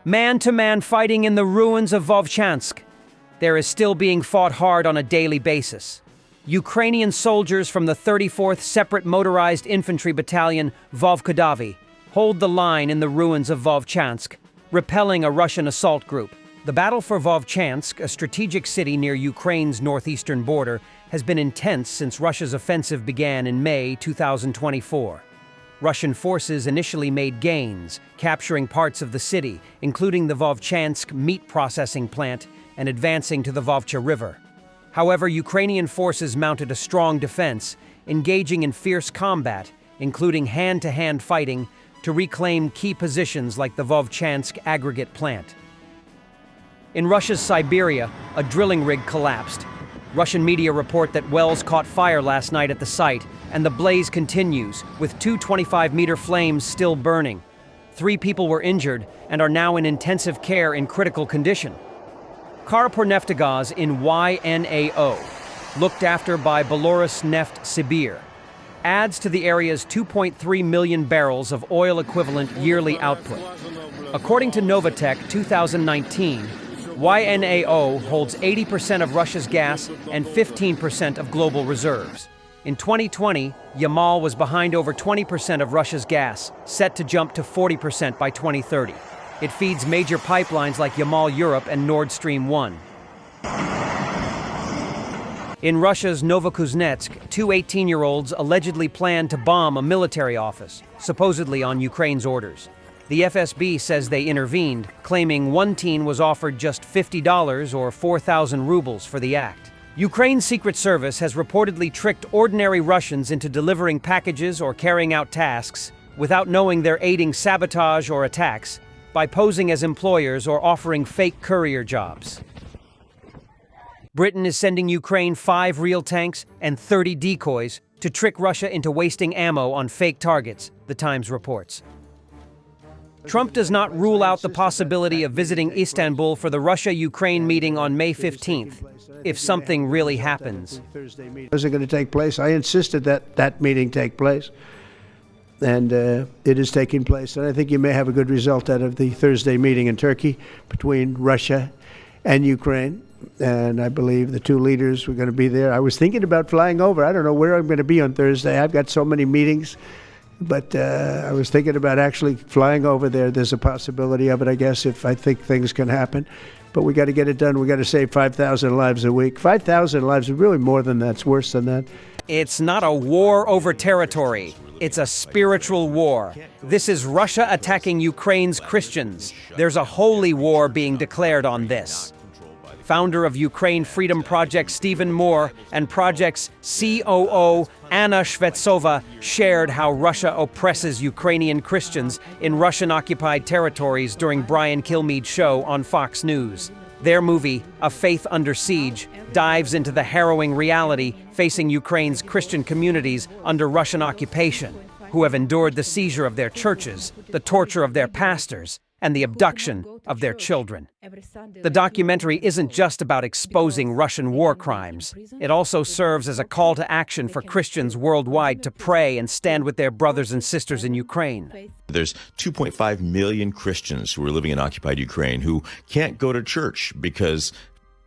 Man-to-man fighting in the ruins of Vovchansk. There is still being fought hard on a daily basis. Ukrainian soldiers from the 34th Separate Motorized Infantry Battalion, Vovkodavy, hold the line in the ruins of Vovchansk, repelling a Russian assault group. The battle for Vovchansk, a strategic city near Ukraine's northeastern border, has been intense since Russia's offensive began in May 2024. Russian forces initially made gains, capturing parts of the city, including the Vovchansk meat processing plant, and advancing to the Vovcha River. However, Ukrainian forces mounted a strong defense, engaging in fierce combat, including hand-to-hand fighting, to reclaim key positions like the Vovchansk aggregate plant. In Russia's Siberia, a drilling rig collapsed. Russian media report that wells caught fire last night at the site, and the blaze continues, with two 25-meter flames still burning. 3 people were injured and are now in intensive care in critical condition. Karporneftgaz in YNAO, looked after by Belarus Neft Sibir, adds to the area's 2.3 million barrels of oil-equivalent yearly output. According to Novatech 2019, YNAO holds 80% of Russia's gas and 15% of global reserves. In 2020, Yamal was behind over 20% of Russia's gas, set to jump to 40% by 2030. It feeds major pipelines like Yamal Europe and Nord Stream 1. In Russia's Novokuznetsk, 2 18-year-olds allegedly planned to bomb a military office, supposedly on Ukraine's orders. The FSB says they intervened, claiming one teen was offered just $50 or 4,000 rubles for the act. Ukraine's Secret Service has reportedly tricked ordinary Russians into delivering packages or carrying out tasks without knowing they're aiding sabotage or attacks by posing as employers or offering fake courier jobs. Britain is sending Ukraine 5 real tanks and 30 decoys to trick Russia into wasting ammo on fake targets, The Times reports. Trump does not rule out the possibility of visiting Istanbul for the Russia-Ukraine meeting on May 15th, if something really happens. Is it going to take place? I insisted that that meeting take place, and it is taking place. And I think you may have a good result out of the Thursday meeting in Turkey between Russia and Ukraine. And I believe the 2 leaders were going to be there. I was thinking about flying over. I don't know where I'm going to be on Thursday. I've got so many meetings. But I was thinking about actually flying over there. There's a possibility of it, I guess, if I think things can happen. But we got to get it done. We got to save 5,000 lives a week. 5,000 lives is really more than that. It's worse than that. It's not a war over territory. It's a spiritual war. This is Russia attacking Ukraine's Christians. There's a holy war being declared on this. Founder of Ukraine Freedom Project Stephen Moore and Project's COO Anna Shvetsova shared how Russia oppresses Ukrainian Christians in Russian-occupied territories during Brian Kilmeade's show on Fox News. Their movie, A Faith Under Siege, dives into the harrowing reality facing Ukraine's Christian communities under Russian occupation, who have endured the seizure of their churches, the torture of their pastors, and the abduction of their children. The documentary isn't just about exposing Russian war crimes. It also serves as a call to action for Christians worldwide to pray and stand with their brothers and sisters in Ukraine. There's 2.5 million Christians who are living in occupied Ukraine who can't go to church because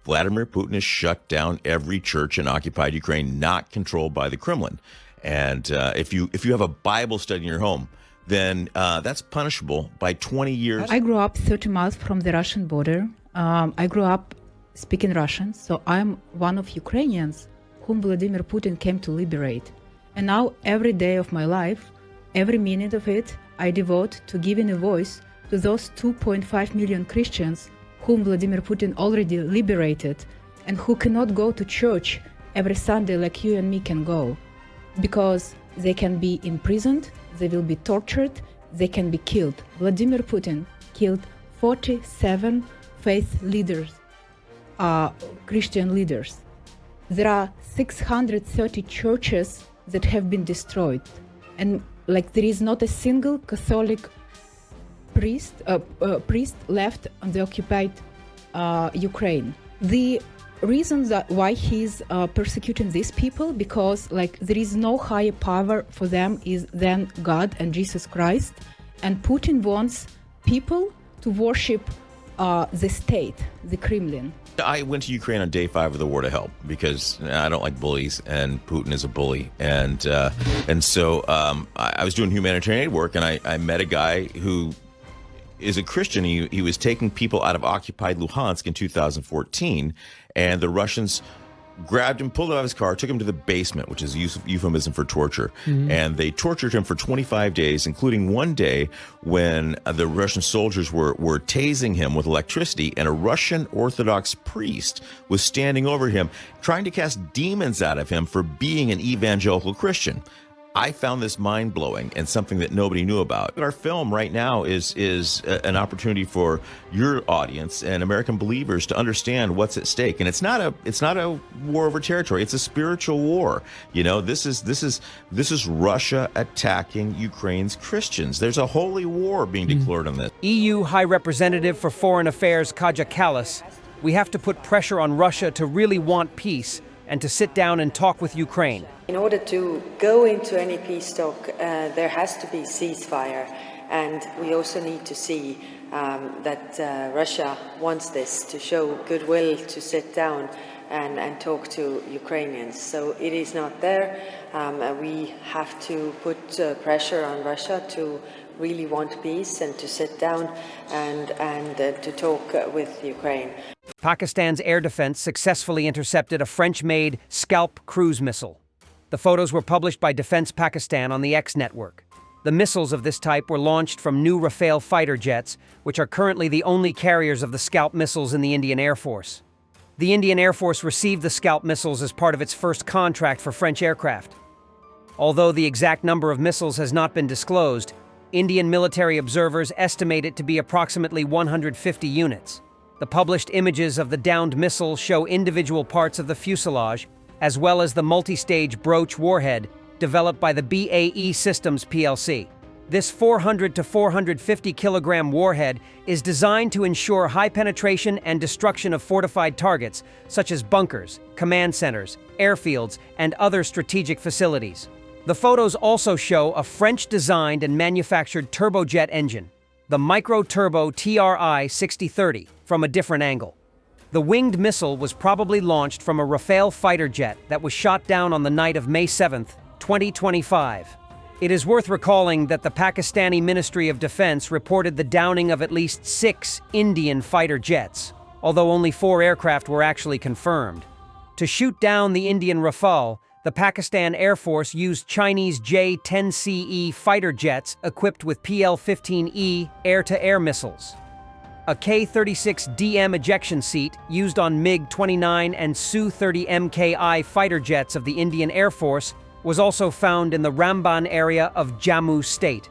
Vladimir Putin has shut down every church in occupied Ukraine not controlled by the Kremlin. And if you have a Bible study in your home, then that's punishable by 20 years. I grew up 30 miles from the Russian border. I grew up speaking Russian, so I'm one of Ukrainians whom Vladimir Putin came to liberate. And now every day of my life, every minute of it, I devote to giving a voice to those 2.5 million Christians whom Vladimir Putin already liberated and who cannot go to church every Sunday like you and me can go, because they can be imprisoned, they will be tortured, they can be killed. Vladimir Putin killed 47 faith leaders, Christian leaders. There are 630 churches that have been destroyed. And there is not a single Catholic priest left on the occupied Ukraine. The reasons that why he's persecuting these people, because there is no higher power for them than God and Jesus Christ, and Putin wants people to worship the state, the Kremlin. I went to Ukraine on day 5 of the war to help because I don't like bullies, and Putin is a bully, and so I was doing humanitarian aid work, and I met a guy who is a Christian. He was taking people out of occupied Luhansk in 2014, and the Russians grabbed him, pulled him out of his car, took him to the basement, which is a euphemism for torture. And they tortured him for 25 days, including one day when the Russian soldiers were tasing him with electricity, and a Russian Orthodox priest was standing over him, trying to cast demons out of him for being an evangelical Christian. I found this mind-blowing and something that nobody knew about. Our film right now is an opportunity for your audience and American believers to understand what's at stake. And it's not a war over territory. It's a spiritual war. You know, this is Russia attacking Ukraine's Christians. There's a holy war being declared on this. EU High Representative for Foreign Affairs Kaja Kallas, we have to put pressure on Russia to really want peace and to sit down and talk with Ukraine. In order to go into any peace talk, there has to be ceasefire, and we also need to see that Russia wants this, to show goodwill to sit down and talk to Ukrainians. So it is not there. We have to put pressure on Russia to really want peace and to sit down and to talk with Ukraine. Pakistan's air defense successfully intercepted a French-made Scalp cruise missile. The photos were published by Defense Pakistan on the X network. The missiles of this type were launched from new Rafale fighter jets, which are currently the only carriers of the Scalp missiles in the Indian Air Force. The Indian Air Force received the Scalp missiles as part of its first contract for French aircraft. Although the exact number of missiles has not been disclosed, Indian military observers estimate it to be approximately 150 units. The published images of the downed missile show individual parts of the fuselage, as well as the multi-stage broach warhead developed by the BAE Systems plc. This 400 to 450 kilogram warhead is designed to ensure high penetration and destruction of fortified targets, such as bunkers, command centers, airfields, and other strategic facilities. The photos also show a French-designed and manufactured turbojet engine, the Micro-Turbo TRI-6030, from a different angle. The winged missile was probably launched from a Rafale fighter jet that was shot down on the night of May 7, 2025. It is worth recalling that the Pakistani Ministry of Defense reported the downing of at least 6 Indian fighter jets, although only 4 aircraft were actually confirmed. To shoot down the Indian Rafale, the Pakistan Air Force used Chinese J-10CE fighter jets equipped with PL-15E air-to-air missiles. A K-36DM ejection seat used on MiG-29 and Su-30 MKI fighter jets of the Indian Air Force was also found in the Ramban area of Jammu State.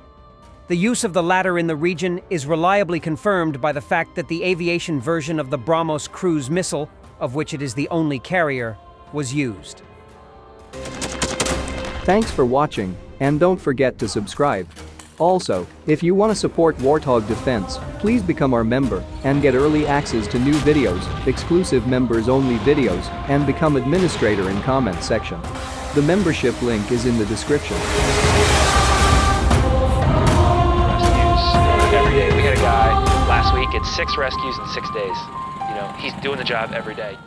The use of the latter in the region is reliably confirmed by the fact that the aviation version of the BrahMos cruise missile, of which it is the only carrier, was used. Thanks for watching, and don't forget to subscribe. Also, if you want to support Warthog Defense, please become our member and get early access to new videos, exclusive members-only videos, and become administrator in comment section. The membership link is in the description. Rescues every day. We had a guy last week, it's 6 rescues in 6 days. You know, he's doing the job every day.